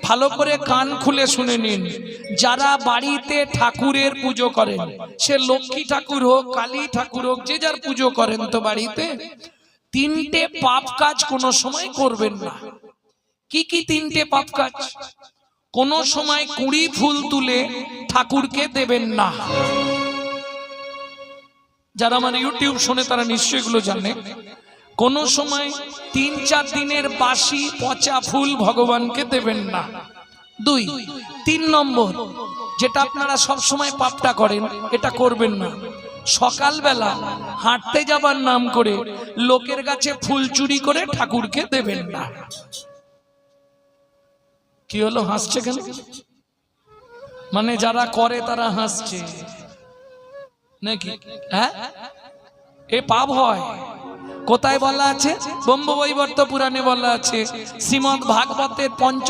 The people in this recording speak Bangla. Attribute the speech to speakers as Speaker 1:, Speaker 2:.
Speaker 1: ভালো করে কান খুলে শুনে নিন। যারা বাড়িতে ঠাকুরের পুজো করেন, সে লক্ষ্মী ঠাকুর হোক, কালী ঠাকুর হোক, যে যার পুজো করেন, তো বাড়িতে তিনটে পাপ কাজ কোনো সময় করবেন না। কি কি তিনটে পাপ কাজ? কোন সময় কুড়ি ফুল তুলে ঠাকুরকে দেবেন না। যারা আমার ইউটিউব শুনে তারা নিশ্চয়ই এগুলো জানে। কোন সময় ৩-৪ দিনের বাসি পচা ফুল ভগবানকে দেবেন না। ২, ৩ নম্বর, যেটা আপনারা সব সময় পাপটা করেন, এটা করবেন না। সকালবেলা হাঁটতে যাবার নাম করে লোকের কাছে ফুল চুরি করে ঠাকুরকে দেবেন না। কি হলো, হাসছে কেন? মানে যারা করে তারা হাসছে নাকি? হ্যাঁ, এ পাপ হয়। কোথায় বলা আছে? ব্রহ্মবৈবর্ত পুরাণে বলা আছে, শ্রীমদ্ ভাগবতের ৫